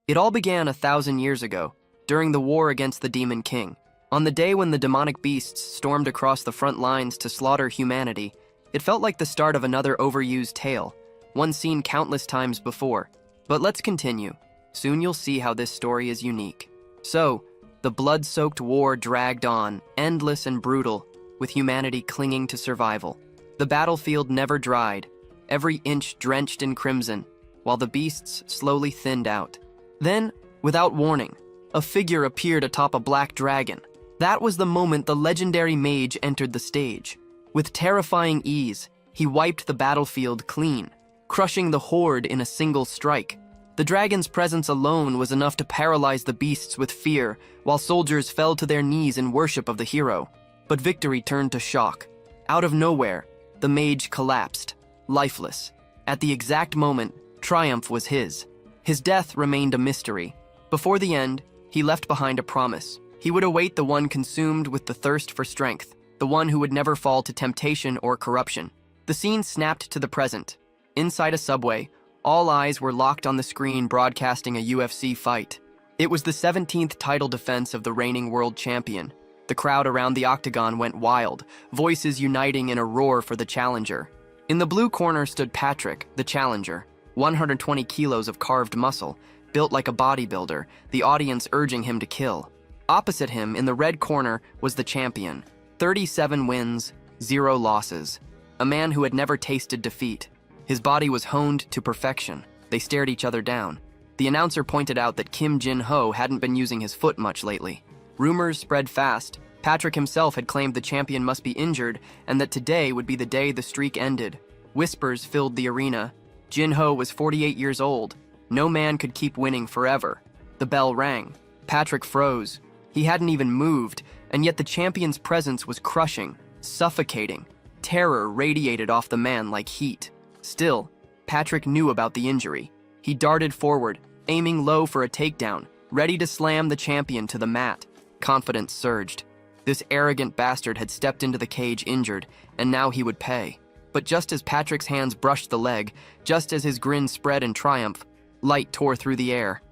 It all began 1,000 years ago, during the war against the Demon King. On the day when the demonic beasts stormed across the front lines to slaughter humanity, it felt like the start of another overused tale, one seen countless times before. But let's continue. Soon you'll see how this story is unique. So, the blood-soaked war dragged on, endless and brutal, with humanity clinging to survival. The battlefield never dried, every inch drenched in crimson, while the beasts slowly thinned out. Then, without warning, a figure appeared atop a black dragon. That was the moment the legendary Mage entered the stage. With terrifying ease, he wiped the battlefield clean, crushing the horde in a single strike. The dragon's presence alone was enough to paralyze the beasts with fear, while soldiers fell to their knees in worship of the hero. But victory turned to shock. Out of nowhere, the Mage collapsed, lifeless. At the exact moment, triumph was his. His death remained a mystery. Before the end, he left behind a promise. He would await the one consumed with the thirst for strength, the one who would never fall to temptation or corruption. The scene snapped to the present. Inside a subway, all eyes were locked on the screen broadcasting a UFC fight. It was the 17th title defense of the reigning world champion. The crowd around the octagon went wild, voices uniting in a roar for the challenger. In the blue corner stood Patrick, the challenger, 120 kilos of carved muscle, built like a bodybuilder, the audience urging him to kill. Opposite him, in the red corner, was the champion, 37 wins, 0 losses, a man who had never tasted defeat. His body was honed to perfection. They stared each other down. The announcer pointed out that Kim Jin-ho hadn't been using his foot much lately. Rumors spread fast. Patrick himself had claimed the champion must be injured and that today would be the day the streak ended. Whispers filled the arena. Jin-ho was 48 years old. No man could keep winning forever. The bell rang. Patrick froze. He hadn't even moved, and yet the champion's presence was crushing, suffocating. Terror radiated off the man like heat. Still, Patrick knew about the injury. He darted forward, aiming low for a takedown, ready to slam the champion to the mat. Confidence surged. This arrogant bastard had stepped into the cage injured, and now he would pay. But just as Patrick's hands brushed the leg, just as his grin spread in triumph, light tore through the air.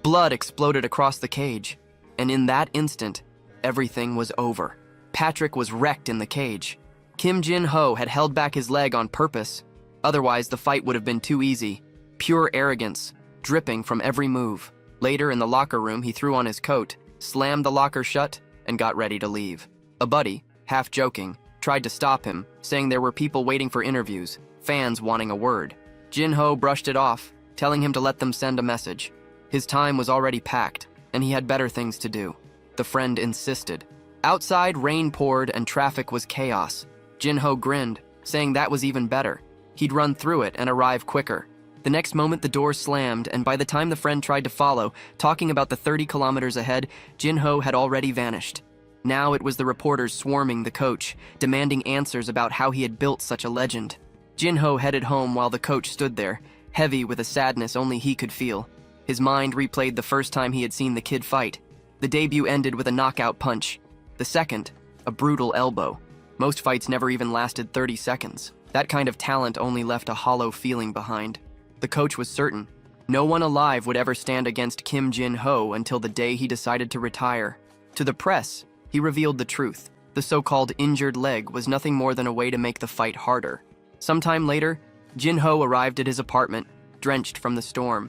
Blood exploded across the cage, and in that instant, everything was over. Patrick was wrecked in the cage. Kim Jin-ho had held back his leg on purpose. Otherwise, the fight would have been too easy. Pure arrogance, dripping from every move. Later, in the locker room, he threw on his coat, slammed the locker shut, and got ready to leave. A buddy, half joking, tried to stop him, saying there were people waiting for interviews, fans wanting a word. Jin-ho brushed it off, telling him to let them send a message. His time was already packed, and he had better things to do. The friend insisted. Outside, rain poured and traffic was chaos. Jin-ho grinned, saying that was even better. He'd run through it and arrive quicker. The next moment, the door slammed, and by the time the friend tried to follow, talking about the 30 kilometers ahead, Jin-ho had already vanished. Now it was the reporters swarming the coach, demanding answers about how he had built such a legend. Jin-ho headed home while the coach stood there, heavy with a sadness only he could feel. His mind replayed the first time he had seen the kid fight. The debut ended with a knockout punch. The second, a brutal elbow. Most fights never even lasted 30 seconds. That kind of talent only left a hollow feeling behind. The coach was certain. No one alive would ever stand against Kim Jin-ho until the day he decided to retire. To the press, he revealed the truth. The so-called injured leg was nothing more than a way to make the fight harder. Sometime later, Jin-ho arrived at his apartment, drenched from the storm.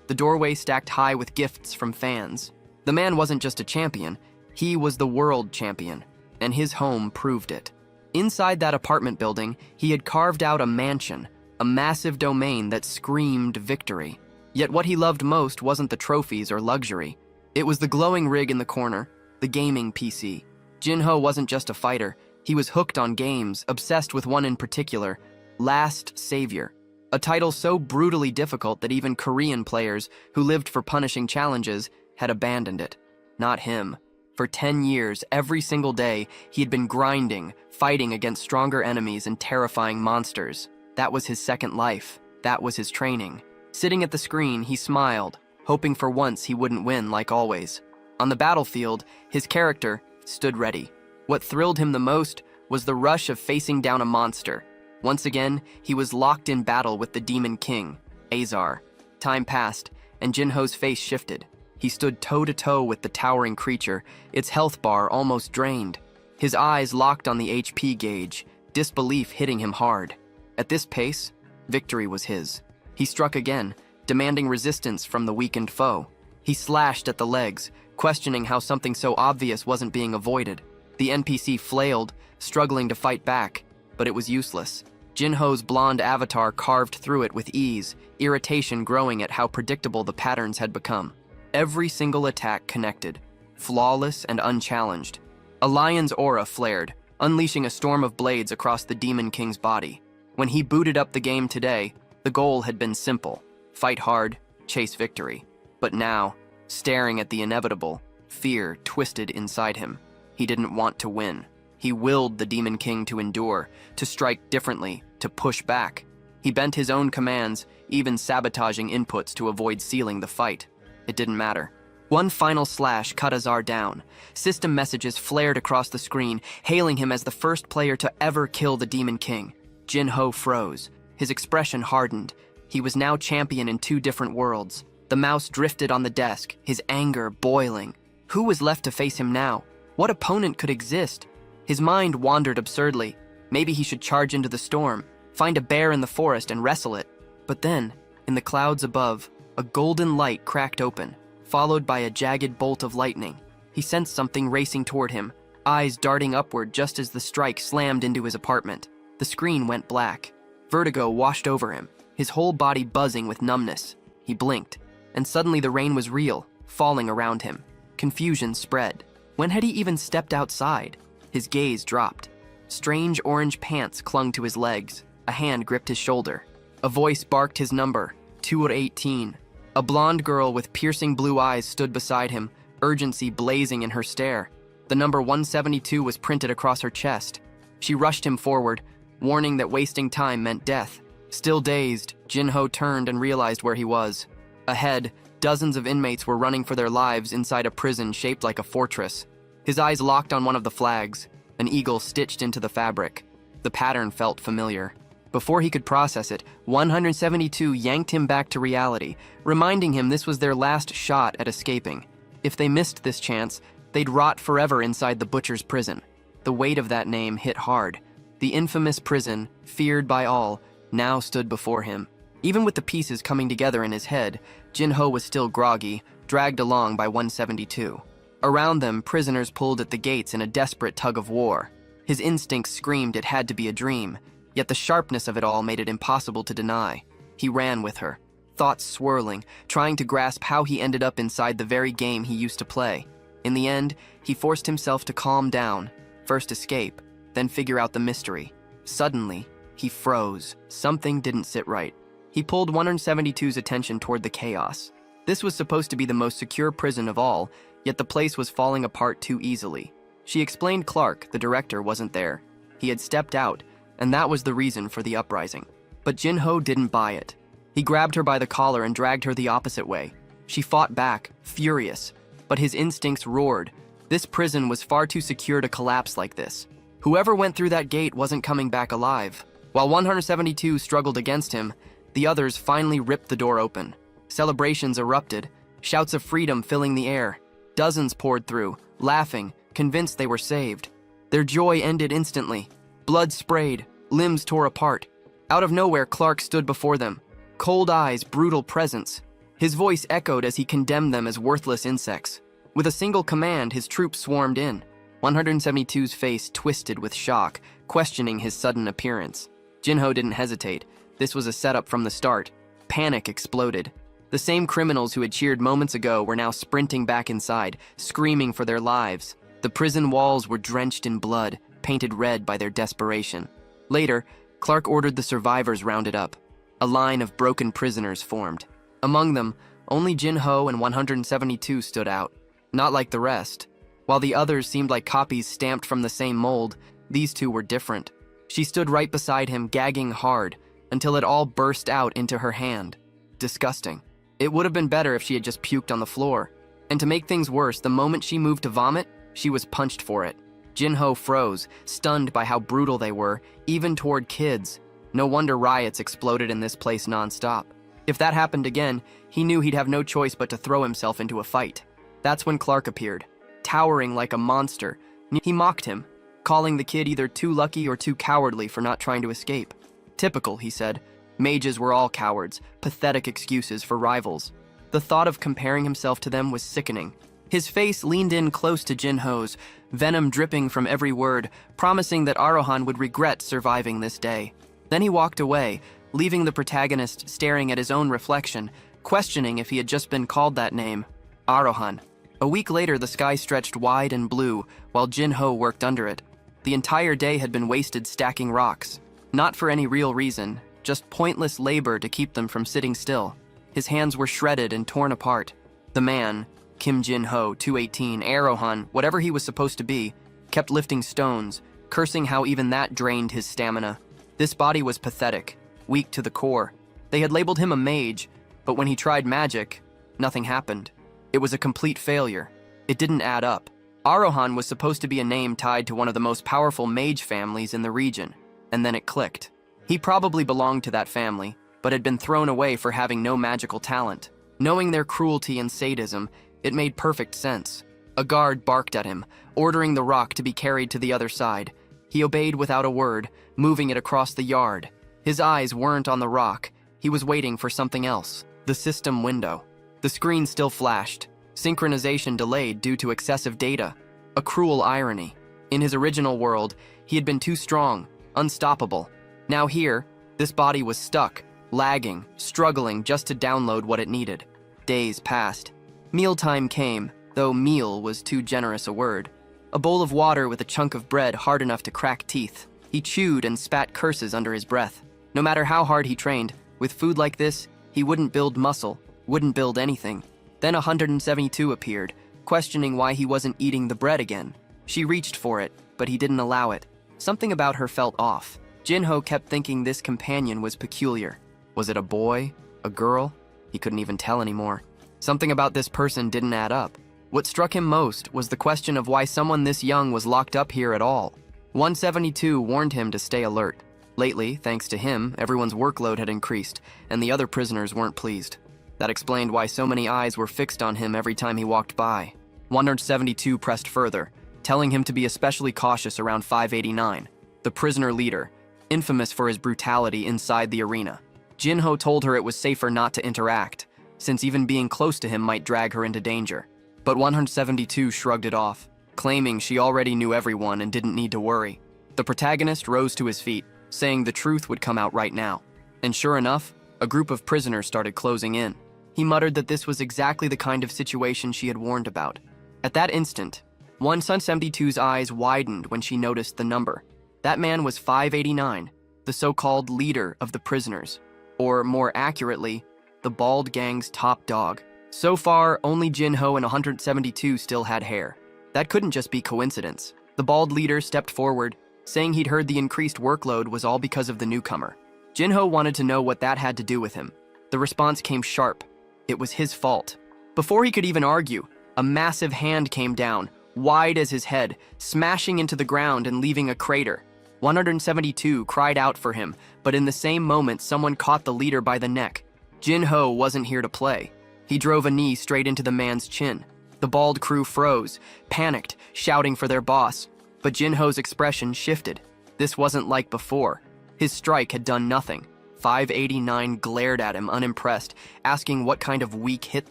The doorway stacked high with gifts from fans. The man wasn't just a champion, he was the world champion, and his home proved it. Inside that apartment building, he had carved out a mansion, a massive domain that screamed victory. Yet what he loved most wasn't the trophies or luxury. It was the glowing rig in the corner, the gaming PC. Jin-ho wasn't just a fighter, he was hooked on games, obsessed with one in particular, Last Savior. A title so brutally difficult that even Korean players, who lived for punishing challenges, had abandoned it. Not him. For 10 years, every single day, he had been grinding, fighting against stronger enemies and terrifying monsters. That was his second life. That was his training. Sitting at the screen, he smiled, hoping for once he wouldn't win like always. On the battlefield, his character stood ready. What thrilled him the most was the rush of facing down a monster. Once again, he was locked in battle with the Demon King, Azar. Time passed, and Jinho's face shifted. He stood toe-to-toe with the towering creature, its health bar almost drained. His eyes locked on the HP gauge, disbelief hitting him hard. At this pace, victory was his. He struck again, demanding resistance from the weakened foe. He slashed at the legs, questioning how something so obvious wasn't being avoided. The NPC flailed, struggling to fight back, but it was useless. Jinho's blonde avatar carved through it with ease, irritation growing at how predictable the patterns had become. Every single attack connected, flawless and unchallenged. A lion's aura flared, unleashing a storm of blades across the Demon King's body. When he booted up the game today, the goal had been simple: fight hard, chase victory. But now, staring at the inevitable, fear twisted inside him. He didn't want to win. He willed the Demon King to endure, to strike differently, to push back. He bent his own commands, even sabotaging inputs to avoid sealing the fight. It didn't matter. One final slash cut Azar down. System messages flared across the screen, hailing him as the first player to ever kill the Demon King. Jinho froze. His expression hardened. He was now champion in two different worlds. The mouse drifted on the desk, his anger boiling. Who was left to face him now? What opponent could exist? His mind wandered absurdly. Maybe he should charge into the storm, find a bear in the forest and wrestle it. But then, in the clouds above, a golden light cracked open, followed by a jagged bolt of lightning. He sensed something racing toward him, eyes darting upward just as the strike slammed into his apartment. The screen went black. Vertigo washed over him, his whole body buzzing with numbness. He blinked, and suddenly the rain was real, falling around him. Confusion spread. When had he even stepped outside? His gaze dropped. Strange orange pants clung to his legs. A hand gripped his shoulder. A voice barked his number, 218. A blonde girl with piercing blue eyes stood beside him, urgency blazing in her stare. The number 172 was printed across her chest. She rushed him forward, warning that wasting time meant death. Still dazed, Jinho turned and realized where he was. Ahead, dozens of inmates were running for their lives inside a prison shaped like a fortress. His eyes locked on one of the flags, an eagle stitched into the fabric. The pattern felt familiar. Before he could process it, 172 yanked him back to reality, reminding him this was their last shot at escaping. If they missed this chance, they'd rot forever inside the butcher's prison. The weight of that name hit hard. The infamous prison, feared by all, now stood before him. Even with the pieces coming together in his head, Jinho was still groggy, dragged along by 172. Around them, prisoners pulled at the gates in a desperate tug of war. His instincts screamed it had to be a dream, yet the sharpness of it all made it impossible to deny. He ran with her, thoughts swirling, trying to grasp how he ended up inside the very game he used to play. In the end, he forced himself to calm down, first escape, then figure out the mystery. Suddenly, he froze. Something didn't sit right. He pulled 172's attention toward the chaos. This was supposed to be the most secure prison of all, yet the place was falling apart too easily. She explained Clark, the director, wasn't there. He had stepped out, and that was the reason for the uprising. But Jinho didn't buy it. He grabbed her by the collar and dragged her the opposite way. She fought back, furious, but his instincts roared. This prison was far too secure to collapse like this. Whoever went through that gate wasn't coming back alive. While 172 struggled against him, the others finally ripped the door open. Celebrations erupted, shouts of freedom filling the air. Dozens poured through, laughing, convinced they were saved. Their joy ended instantly. Blood sprayed, limbs tore apart. Out of nowhere, Clark stood before them. Cold eyes, brutal presence. His voice echoed as he condemned them as worthless insects. With a single command, his troops swarmed in. 172's face twisted with shock, questioning his sudden appearance. Jinho didn't hesitate. This was a setup from the start. Panic exploded. The same criminals who had cheered moments ago were now sprinting back inside, screaming for their lives. The prison walls were drenched in blood, painted red by their desperation. Later, Clark ordered the survivors rounded up. A line of broken prisoners formed. Among them, only Jinho and 172 stood out. Not like the rest. While the others seemed like copies stamped from the same mold, these two were different. She stood right beside him, gagging hard, until it all burst out into her hand. Disgusting. It would have been better if she had just puked on the floor. And to make things worse, the moment she moved to vomit, she was punched for it. Jinho froze, stunned by how brutal they were, even toward kids. No wonder riots exploded in this place nonstop. If that happened again, he knew he'd have no choice but to throw himself into a fight. That's when Clark appeared, towering like a monster. He mocked him, calling the kid either too lucky or too cowardly for not trying to escape. Typical, he said. Mages were all cowards, pathetic excuses for rivals. The thought of comparing himself to them was sickening. His face leaned in close to Jinho's, venom dripping from every word, promising that Arohan would regret surviving this day. Then he walked away, leaving the protagonist staring at his own reflection, questioning if he had just been called that name, Arohan. A week later, the sky stretched wide and blue, while Jinho worked under it. The entire day had been wasted stacking rocks. Not for any real reason, just pointless labor to keep them from sitting still. His hands were shredded and torn apart. The man, Kim Jinho, 218, Arohan, whatever he was supposed to be, kept lifting stones, cursing how even that drained his stamina. This body was pathetic, weak to the core. They had labeled him a mage, but when he tried magic, nothing happened. It was a complete failure. It didn't add up. Arohan was supposed to be a name tied to one of the most powerful mage families in the region, and then it clicked. He probably belonged to that family, but had been thrown away for having no magical talent. Knowing their cruelty and sadism, it made perfect sense. A guard barked at him, ordering the rock to be carried to the other side. He obeyed without a word, moving it across the yard. His eyes weren't on the rock. He was waiting for something else. The system window. The screen still flashed. Synchronization delayed due to excessive data. A cruel irony. In his original world, he had been too strong, unstoppable. Now here, this body was stuck, lagging, struggling just to download what it needed. Days passed. Mealtime came, though meal was too generous a word. A bowl of water with a chunk of bread hard enough to crack teeth. He chewed and spat curses under his breath. No matter how hard he trained, with food like this, he wouldn't build muscle, wouldn't build anything. Then 172 appeared, questioning why he wasn't eating the bread again. She reached for it, but he didn't allow it. Something about her felt off. Jinho kept thinking this companion was peculiar. Was it a boy? A girl? He couldn't even tell anymore. Something about this person didn't add up. What struck him most was the question of why someone this young was locked up here at all. 172 warned him to stay alert. Lately, thanks to him, everyone's workload had increased, and the other prisoners weren't pleased. That explained why so many eyes were fixed on him every time he walked by. 172 pressed further, telling him to be especially cautious around 589, the prisoner leader, infamous for his brutality inside the arena. Jinho told her it was safer not to interact, since even being close to him might drag her into danger. But 172 shrugged it off, claiming she already knew everyone and didn't need to worry. The protagonist rose to his feet, saying the truth would come out right now. And sure enough, a group of prisoners started closing in. He muttered that this was exactly the kind of situation she had warned about. At that instant, 172's eyes widened when she noticed the number. That man was 589, the so-called leader of the prisoners, or more accurately, the Bald Gang's top dog. So far, only Jinho and 172 still had hair. That couldn't just be coincidence. The bald leader stepped forward, saying he'd heard the increased workload was all because of the newcomer. Jinho wanted to know what that had to do with him. The response came sharp. It was his fault. Before he could even argue, a massive hand came down, wide as his head, smashing into the ground and leaving a crater. 172 cried out for him, but in the same moment someone caught the leader by the neck. Jinho wasn't here to play. He drove a knee straight into the man's chin. The bald crew froze, panicked, shouting for their boss. But Jinho's expression shifted. This wasn't like before. His strike had done nothing. 589 glared at him unimpressed, asking what kind of weak hit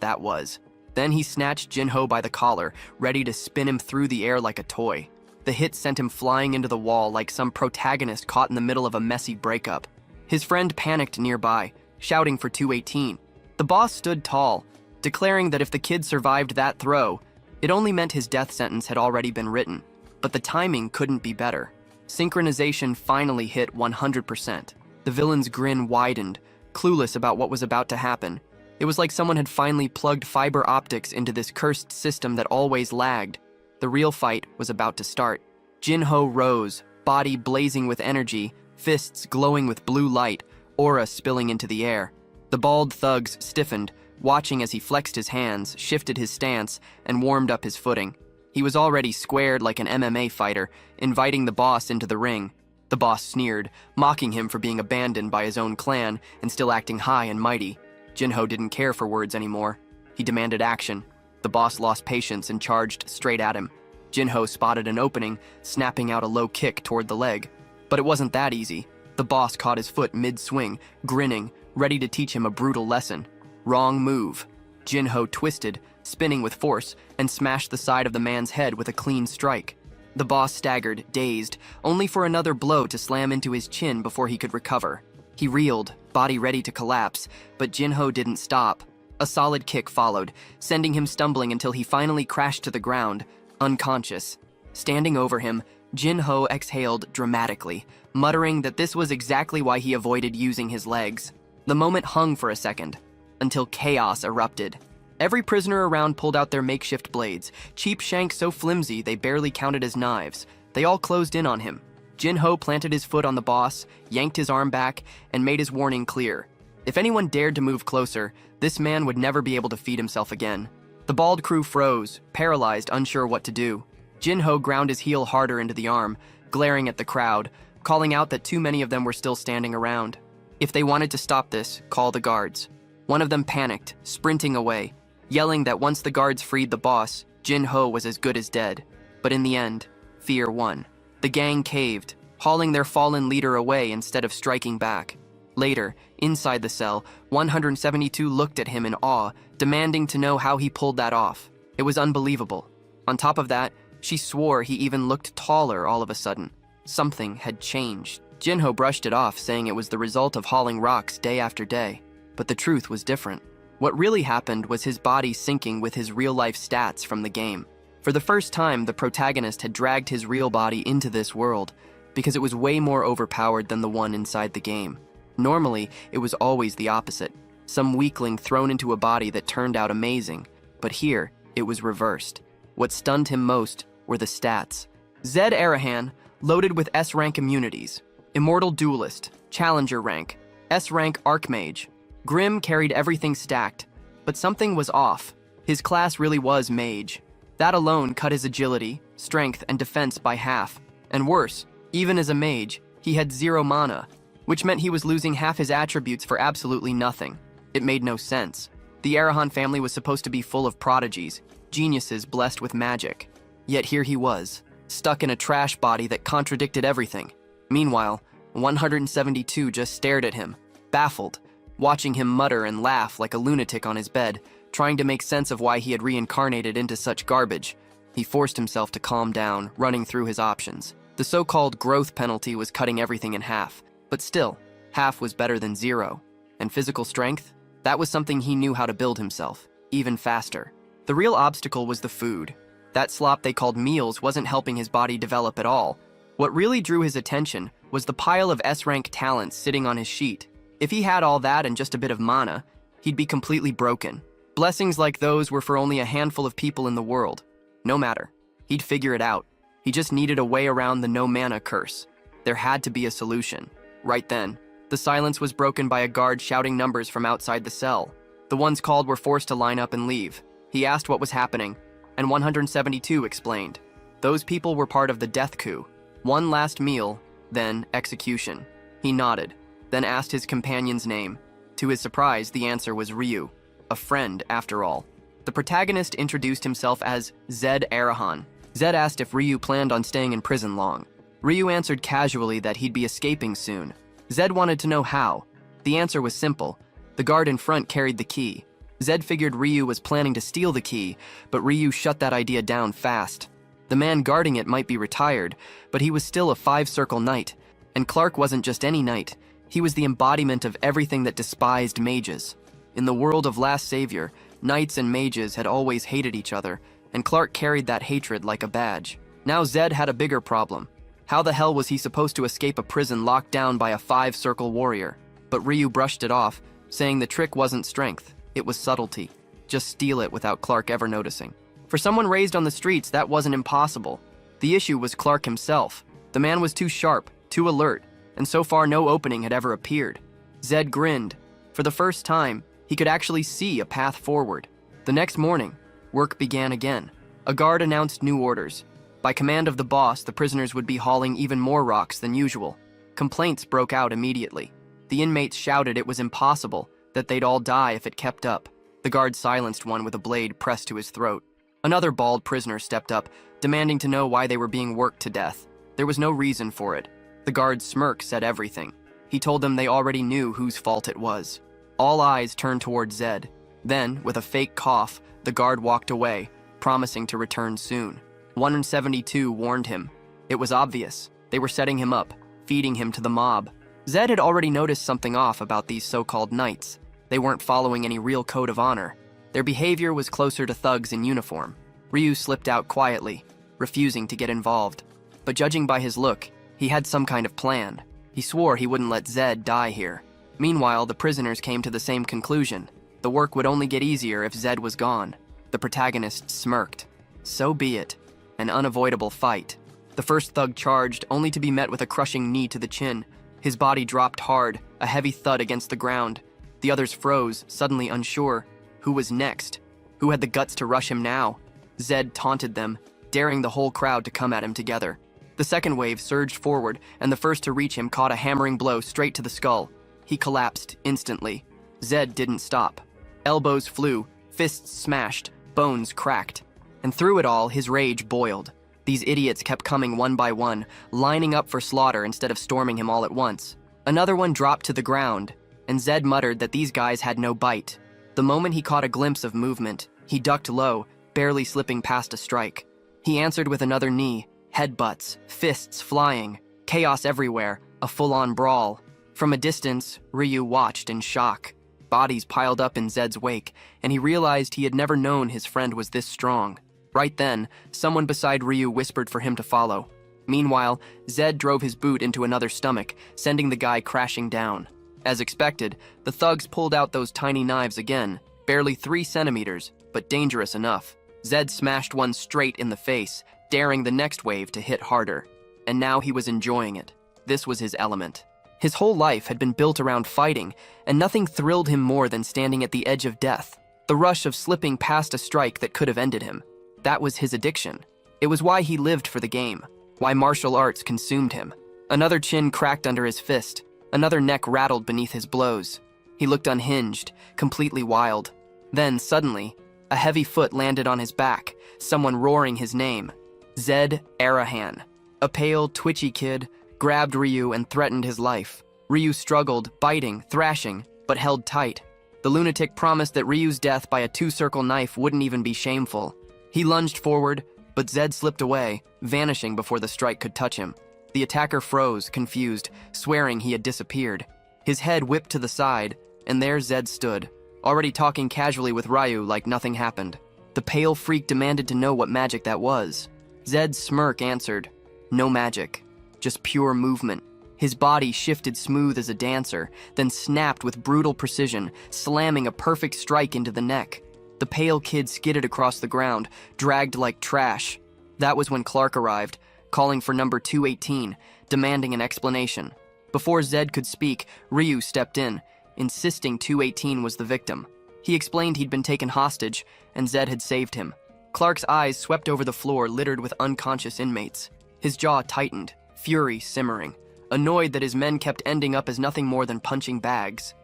that was. Then he snatched Jinho by the collar, ready to spin him through the air like a toy. The hit sent him flying into the wall like some protagonist caught in the middle of a messy breakup. His friend panicked nearby, shouting for 218. The boss stood tall, declaring that if the kid survived that throw, it only meant his death sentence had already been written. But the timing couldn't be better. Synchronization finally hit 100%. The villain's grin widened, clueless about what was about to happen. It was like someone had finally plugged fiber optics into this cursed system that always lagged. The real fight was about to start. Jinho rose, body blazing with energy, fists glowing with blue light, aura spilling into the air. The bald thugs stiffened, watching as he flexed his hands, shifted his stance, and warmed up his footing. He was already squared like an MMA fighter, inviting the boss into the ring. The boss sneered, mocking him for being abandoned by his own clan and still acting high and mighty. Jinho didn't care for words anymore. He demanded action. The boss lost patience and charged straight at him. Jinho spotted an opening, snapping out a low kick toward the leg. But it wasn't that easy. The boss caught his foot mid-swing, grinning, ready to teach him a brutal lesson. Wrong move. Jinho twisted, spinning with force, and smashed the side of the man's head with a clean strike. The boss staggered, dazed, only for another blow to slam into his chin before he could recover. He reeled, body ready to collapse, but Jinho didn't stop. A solid kick followed, sending him stumbling until he finally crashed to the ground, unconscious. Standing over him, Jinho exhaled dramatically, muttering that this was exactly why he avoided using his legs. The moment hung for a second, until chaos erupted. Every prisoner around pulled out their makeshift blades, cheap shanks so flimsy they barely counted as knives. They all closed in on him. Jinho planted his foot on the boss, yanked his arm back, and made his warning clear. If anyone dared to move closer, this man would never be able to feed himself again. The bald crew froze, paralyzed, unsure what to do. Jinho ground his heel harder into the arm, glaring at the crowd, calling out that too many of them were still standing around. If they wanted to stop this, call the guards. One of them panicked, sprinting away, yelling that once the guards freed the boss, Jinho was as good as dead. But in the end, fear won. The gang caved, hauling their fallen leader away instead of striking back. Later, inside the cell, 172 looked at him in awe, demanding to know how he pulled that off. It was unbelievable. On top of that, she swore he even looked taller all of a sudden. Something had changed. Jinho brushed it off, saying it was the result of hauling rocks day after day. But the truth was different. What really happened was his body syncing with his real-life stats from the game. For the first time, the protagonist had dragged his real body into this world, because it was way more overpowered than the one inside the game. Normally, it was always the opposite. Some weakling thrown into a body that turned out amazing. But here, it was reversed. What stunned him most were the stats. Zed Arahan, loaded with S-rank immunities. Immortal Duelist, Challenger rank, S-rank Archmage. Grim carried everything stacked, but something was off. His class really was Mage. That alone cut his agility, strength, and defense by half. And worse, even as a mage, he had 0 mana, which meant he was losing half his attributes for absolutely nothing. It made no sense. The Arahan family was supposed to be full of prodigies, geniuses blessed with magic. Yet here he was, stuck in a trash body that contradicted everything. Meanwhile, 172 just stared at him, baffled, watching him mutter and laugh like a lunatic on his bed, trying to make sense of why he had reincarnated into such garbage. He forced himself to calm down, running through his options. The so-called growth penalty was cutting everything in half, but still, half was better than 0. And physical strength? That was something he knew how to build himself, even faster. The real obstacle was the food. That slop they called meals wasn't helping his body develop at all. What really drew his attention was the pile of S-rank talents sitting on his sheet. If he had all that and just a bit of mana, he'd be completely broken. Blessings like those were for only a handful of people in the world. No matter. He'd figure it out. He just needed a way around the no mana curse. There had to be a solution. Right then, the silence was broken by a guard shouting numbers from outside the cell. The ones called were forced to line up and leave. He asked what was happening, and 172 explained. Those people were part of the death coup. One last meal, then execution. He nodded, then asked his companion's name. To his surprise, the answer was Ryu, a friend after all. The protagonist introduced himself as Zed Arahan. Zed asked if Ryu planned on staying in prison long. Ryu answered casually that he'd be escaping soon. Zed wanted to know how. The answer was simple. The guard in front carried the key. Zed figured Ryu was planning to steal the key, but Ryu shut that idea down fast. The man guarding it might be retired, but he was still a 5-circle knight. And Clark wasn't just any knight. He was the embodiment of everything that despised mages. In the world of Last Savior, knights and mages had always hated each other, and Clark carried that hatred like a badge. Now Zed had a bigger problem. How the hell was he supposed to escape a prison locked down by a 5-circle warrior? But Ryu brushed it off, saying the trick wasn't strength, it was subtlety. Just steal it without Clark ever noticing. For someone raised on the streets, that wasn't impossible. The issue was Clark himself. The man was too sharp, too alert, and so far no opening had ever appeared. Zed grinned. For the first time, he could actually see a path forward. The next morning, work began again. A guard announced new orders. By command of the boss, the prisoners would be hauling even more rocks than usual. Complaints broke out immediately. The inmates shouted it was impossible, that they'd all die if it kept up. The guard silenced one with a blade pressed to his throat. Another bald prisoner stepped up, demanding to know why they were being worked to death. There was no reason for it. The guard's smirk said everything. He told them they already knew whose fault it was. All eyes turned toward Zed. Then, with a fake cough, the guard walked away, promising to return soon. 172 warned him. It was obvious. They were setting him up, feeding him to the mob. Zed had already noticed something off about these so-called knights. They weren't following any real code of honor. Their behavior was closer to thugs in uniform. Ryu slipped out quietly, refusing to get involved. But judging by his look, he had some kind of plan. He swore he wouldn't let Zed die here. Meanwhile, the prisoners came to the same conclusion. The work would only get easier if Zed was gone. The protagonist smirked. So be it. An unavoidable fight. The first thug charged, only to be met with a crushing knee to the chin. His body dropped hard, a heavy thud against the ground. The others froze, suddenly unsure. Who was next? Who had the guts to rush him now? Zed taunted them, daring the whole crowd to come at him together. The second wave surged forward, and the first to reach him caught a hammering blow straight to the skull. He collapsed instantly. Zed didn't stop. Elbows flew, fists smashed, bones cracked. And through it all, his rage boiled. These idiots kept coming one by one, lining up for slaughter instead of storming him all at once. Another one dropped to the ground, and Zed muttered that these guys had no bite. The moment he caught a glimpse of movement, he ducked low, barely slipping past a strike. He answered with another knee, headbutts, fists flying, chaos everywhere, a full-on brawl. From a distance, Ryu watched in shock. Bodies piled up in Zed's wake, and he realized he had never known his friend was this strong. Right then, someone beside Ryu whispered for him to follow. Meanwhile, Zed drove his boot into another stomach, sending the guy crashing down. As expected, the thugs pulled out those tiny knives again, barely 3 centimeters, but dangerous enough. Zed smashed one straight in the face, daring the next wave to hit harder. And now he was enjoying it. This was his element. His whole life had been built around fighting, and nothing thrilled him more than standing at the edge of death. The rush of slipping past a strike that could have ended him. That was his addiction. It was why he lived for the game, why martial arts consumed him. Another chin cracked under his fist. Another neck rattled beneath his blows. He looked unhinged, completely wild. Then, suddenly, a heavy foot landed on his back, someone roaring his name. Zed Arahan. A pale, twitchy kid grabbed Ryu and threatened his life. Ryu struggled, biting, thrashing, but held tight. The lunatic promised that Ryu's death by a 2-circle knife wouldn't even be shameful. He lunged forward, but Zed slipped away, vanishing before the strike could touch him. The attacker froze, confused, swearing he had disappeared. His head whipped to the side, and there Zed stood, already talking casually with Ryu like nothing happened. The pale freak demanded to know what magic that was. Zed's smirk answered, "No magic, just pure movement." His body shifted smooth as a dancer, then snapped with brutal precision, slamming a perfect strike into the neck. The pale kid skidded across the ground, dragged like trash. That was when Clark arrived, calling for number 218, demanding an explanation. Before Zed could speak, Ryu stepped in, insisting 218 was the victim. He explained he'd been taken hostage, and Zed had saved him. Clark's eyes swept over the floor littered with unconscious inmates. His jaw tightened, fury simmering, annoyed that his men kept ending up as nothing more than punching bags.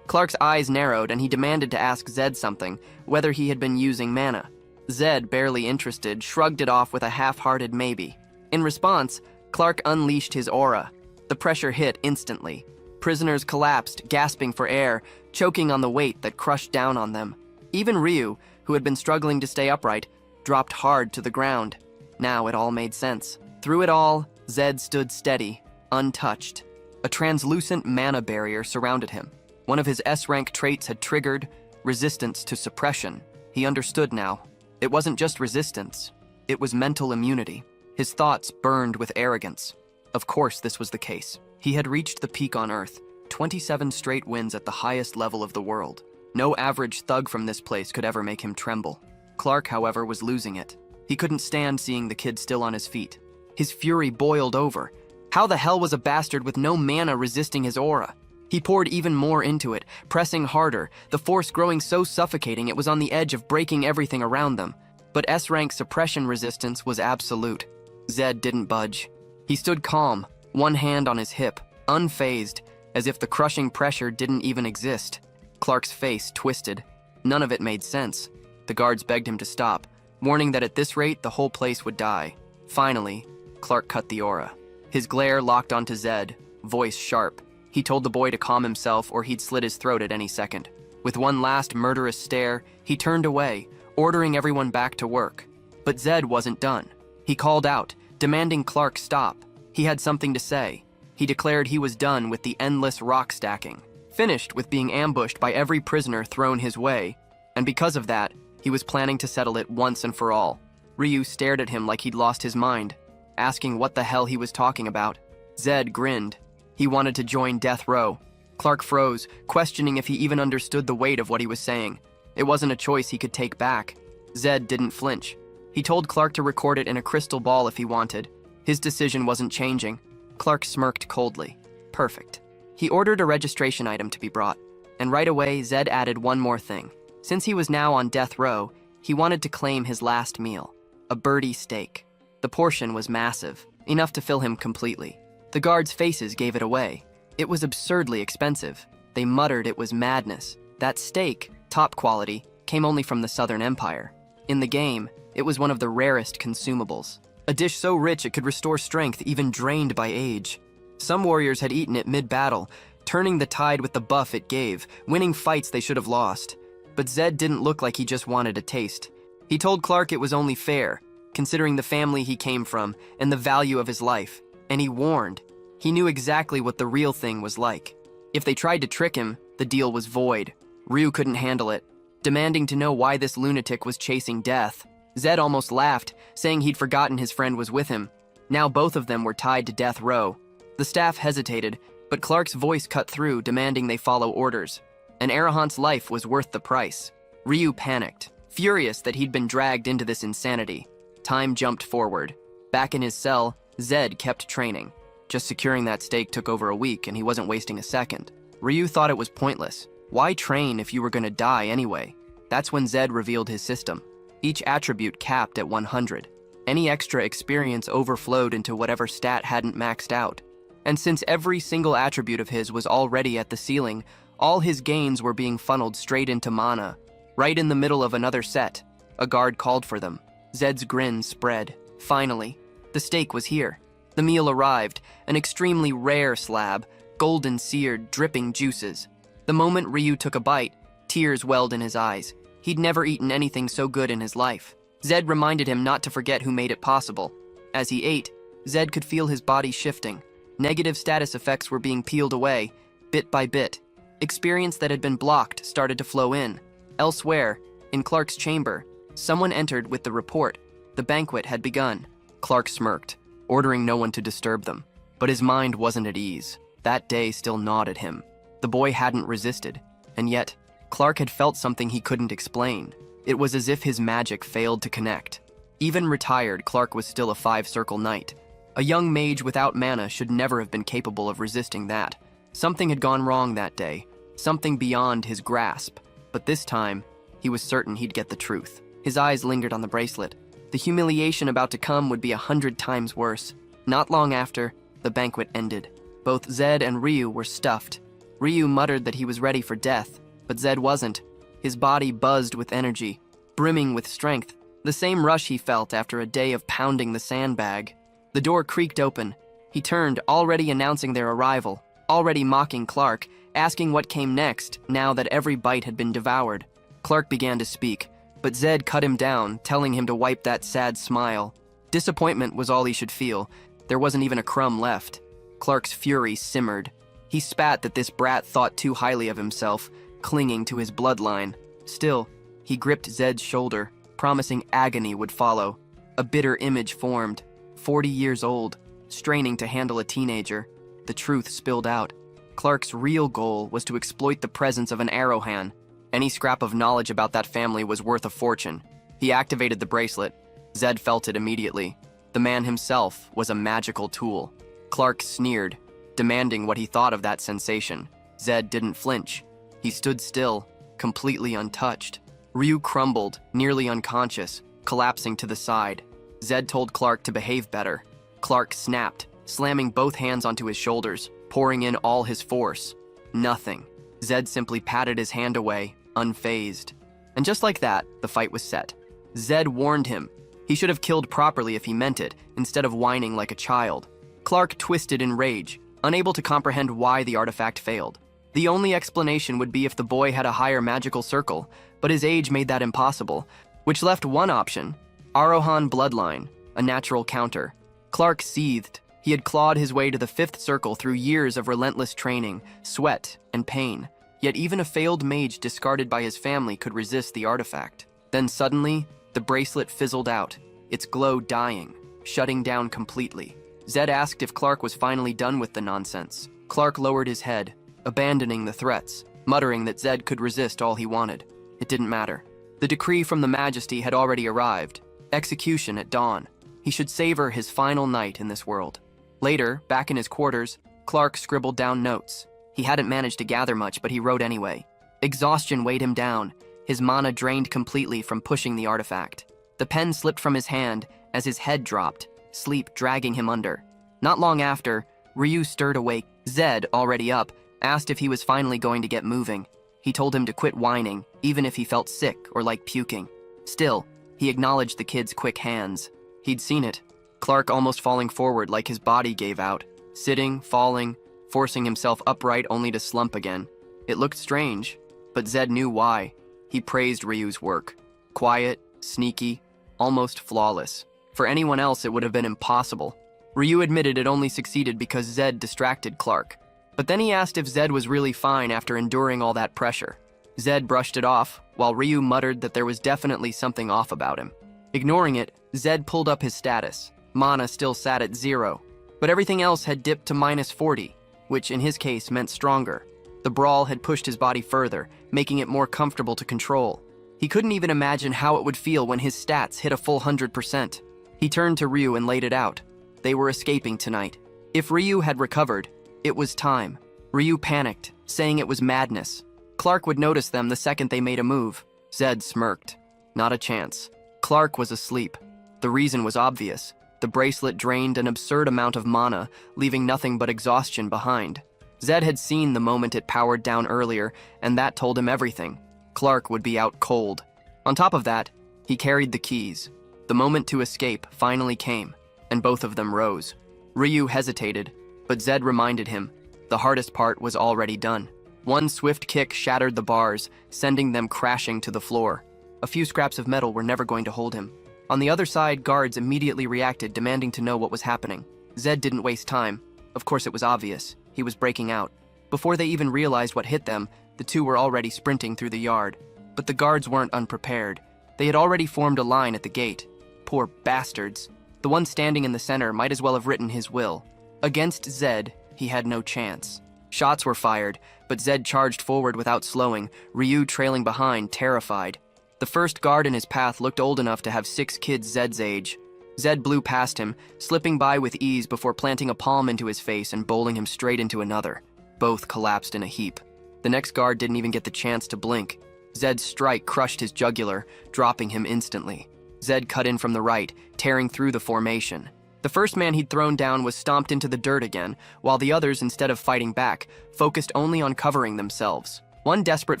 Clark's eyes narrowed, and he demanded to ask Zed something, whether he had been using mana. Zed, barely interested, shrugged it off with a half-hearted maybe. In response, Clark unleashed his aura. The pressure hit instantly. Prisoners collapsed, gasping for air, choking on the weight that crushed down on them. Even Ryu, who had been struggling to stay upright, dropped hard to the ground. Now it all made sense. Through it all, Zed stood steady, untouched. A translucent mana barrier surrounded him. One of his S-rank traits had triggered resistance to suppression. He understood now. It wasn't just resistance. It was mental immunity. His thoughts burned with arrogance. Of course this was the case. He had reached the peak on Earth, 27 straight wins at the highest level of the world. No average thug from this place could ever make him tremble. Clark, however, was losing it. He couldn't stand seeing the kid still on his feet. His fury boiled over. How the hell was a bastard with no mana resisting his aura? He poured even more into it, pressing harder, the force growing so suffocating it was on the edge of breaking everything around them. But S-rank suppression resistance was absolute. Zed didn't budge. He stood calm, one hand on his hip, unfazed, as if the crushing pressure didn't even exist. Clark's face twisted. None of it made sense. The guards begged him to stop, warning that at this rate, the whole place would die. Finally, Clark cut the aura. His glare locked onto Zed, voice sharp. He told the boy to calm himself or he'd slit his throat at any second. With one last murderous stare, he turned away, ordering everyone back to work. But Zed wasn't done. He called out, demanding Clark stop. He had something to say. He declared he was done with the endless rock stacking, finished with being ambushed by every prisoner thrown his way, and because of that, he was planning to settle it once and for all. Ryu stared at him like he'd lost his mind, asking what the hell he was talking about. Zed grinned. He wanted to join death row. Clark froze, questioning if he even understood the weight of what he was saying. It wasn't a choice he could take back. Zed didn't flinch. He told Clark to record it in a crystal ball if he wanted. His decision wasn't changing. Clark smirked coldly. Perfect. He ordered a registration item to be brought, and right away Zed added one more thing. Since he was now on death row, he wanted to claim his last meal, a birdie steak. The portion was massive, enough to fill him completely. The guards' faces gave it away. It was absurdly expensive. They muttered it was madness. That steak, top quality, came only from the Southern Empire. In the game, it was one of the rarest consumables. A dish so rich it could restore strength even drained by age. Some warriors had eaten it mid-battle, turning the tide with the buff it gave, winning fights they should have lost. But Zed didn't look like he just wanted a taste. He told Clark it was only fair, considering the family he came from and the value of his life. And he warned. He knew exactly what the real thing was like. If they tried to trick him, the deal was void. Ryu couldn't handle it, demanding to know why this lunatic was chasing death. Zed almost laughed, saying he'd forgotten his friend was with him. Now both of them were tied to death row. The staff hesitated, but Clark's voice cut through, demanding they follow orders. An Arahant's life was worth the price. Ryu panicked, furious that he'd been dragged into this insanity. Time jumped forward. Back in his cell, Zed kept training. Just securing that stake took over a week, and he wasn't wasting a second. Ryu thought it was pointless. Why train if you were going to die anyway? That's when Zed revealed his system. Each attribute capped at 100. Any extra experience overflowed into whatever stat hadn't maxed out. And since every single attribute of his was already at the ceiling, all his gains were being funneled straight into mana. Right in the middle of another set, a guard called for them. Zed's grin spread. Finally, the steak was here. The meal arrived, an extremely rare slab, golden seared, dripping juices. The moment Ryu took a bite, tears welled in his eyes. He'd never eaten anything so good in his life. Zed reminded him not to forget who made it possible. As he ate, Zed could feel his body shifting. Negative status effects were being peeled away, bit by bit. Experience that had been blocked started to flow in. Elsewhere, in Clark's chamber, someone entered with the report. The banquet had begun. Clark smirked, ordering no one to disturb them. But his mind wasn't at ease. That day still gnawed at him. The boy hadn't resisted, and yet, Clark had felt something he couldn't explain. It was as if his magic failed to connect. Even retired, Clark was still a 5-circle knight. A young mage without mana should never have been capable of resisting that. Something had gone wrong that day, something beyond his grasp. But this time, he was certain he'd get the truth. His eyes lingered on the bracelet. The humiliation about to come would be 100 times worse. Not long after, the banquet ended. Both Zed and Ryu were stuffed. Ryu muttered that he was ready for death, but Zed wasn't. His body buzzed with energy, brimming with strength, the same rush he felt after a day of pounding the sandbag. The door creaked open. He turned, already announcing their arrival, already mocking Clark, asking what came next, now that every bite had been devoured. Clark began to speak, but Zed cut him down, telling him to wipe that sad smile. Disappointment was all he should feel. There wasn't even a crumb left. Clark's fury simmered. He spat that this brat thought too highly of himself, clinging to his bloodline. Still, he gripped Zed's shoulder, promising agony would follow. A bitter image formed. 40 years old, straining to handle a teenager. The truth spilled out. Clark's real goal was to exploit the presence of an Arrowhan. Any scrap of knowledge about that family was worth a fortune. He activated the bracelet. Zed felt it immediately. The man himself was a magical tool. Clark sneered, demanding what he thought of that sensation. Zed didn't flinch. He stood still, completely untouched. Ryu crumbled, nearly unconscious, collapsing to the side. Zed told Clark to behave better. Clark snapped, slamming both hands onto his shoulders, pouring in all his force. Nothing. Zed simply patted his hand away, unfazed. And just like that, the fight was set. Zed warned him. He should have killed properly if he meant it, instead of whining like a child. Clark twisted in rage, unable to comprehend why the artifact failed. The only explanation would be if the boy had a higher magical circle, but his age made that impossible, which left one option: Arohan bloodline, a natural counter. Clark seethed. He had clawed his way to the 5th circle through years of relentless training, sweat, and pain. Yet even a failed mage discarded by his family could resist the artifact. Then suddenly, the bracelet fizzled out, its glow dying, shutting down completely. Zed asked if Clark was finally done with the nonsense. Clark lowered his head, abandoning the threats, muttering that Zed could resist all he wanted. It didn't matter. The decree from the Majesty had already arrived. Execution at dawn. He should savor his final night in this world. Later, back in his quarters, Clark scribbled down notes. He hadn't managed to gather much, but he wrote anyway. Exhaustion weighed him down, his mana drained completely from pushing the artifact. The pen slipped from his hand as his head dropped, sleep dragging him under. Not long after, Ryu stirred awake. Zed, already up, asked if he was finally going to get moving. He told him to quit whining, even if he felt sick or like puking. Still, he acknowledged the kid's quick hands. He'd seen it. Clark almost falling forward like his body gave out, sitting, falling, forcing himself upright only to slump again. It looked strange, but Zed knew why. He praised Ryu's work. Quiet, sneaky, almost flawless. For anyone else, it would have been impossible. Ryu admitted it only succeeded because Zed distracted Clark. But then he asked if Zed was really fine after enduring all that pressure. Zed brushed it off, while Ryu muttered that there was definitely something off about him. Ignoring it, Zed pulled up his status. Mana still sat at 0, but everything else had dipped to -40, which in his case meant stronger. The brawl had pushed his body further, making it more comfortable to control. He couldn't even imagine how it would feel when his stats hit a full 100%. He turned to Ryu and laid it out. They were escaping tonight. If Ryu had recovered, it was time. Ryu panicked, saying it was madness. Clark would notice them the second they made a move. Zed smirked. Not a chance. Clark was asleep. The reason was obvious. The bracelet drained an absurd amount of mana, leaving nothing but exhaustion behind. Zed had seen the moment it powered down earlier, and that told him everything. Clark would be out cold. On top of that, he carried the keys. The moment to escape finally came, and both of them rose. Ryu hesitated, but Zed reminded him the hardest part was already done. One swift kick shattered the bars, sending them crashing to the floor. A few scraps of metal were never going to hold him. On the other side, guards immediately reacted, demanding to know what was happening. Zed didn't waste time. Of course, it was obvious. He was breaking out. Before they even realized what hit them, the two were already sprinting through the yard. But the guards weren't unprepared. They had already formed a line at the gate. Poor bastards. The one standing in the center might as well have written his will. Against Zed, he had no chance. Shots were fired, but Zed charged forward without slowing, Ryu trailing behind, terrified. The first guard in his path looked old enough to have 6 kids Zed's age. Zed blew past him, slipping by with ease before planting a palm into his face and bowling him straight into another. Both collapsed in a heap. The next guard didn't even get the chance to blink. Zed's strike crushed his jugular, dropping him instantly. Zed cut in from the right, tearing through the formation. The first man he'd thrown down was stomped into the dirt again, while the others, instead of fighting back, focused only on covering themselves. One desperate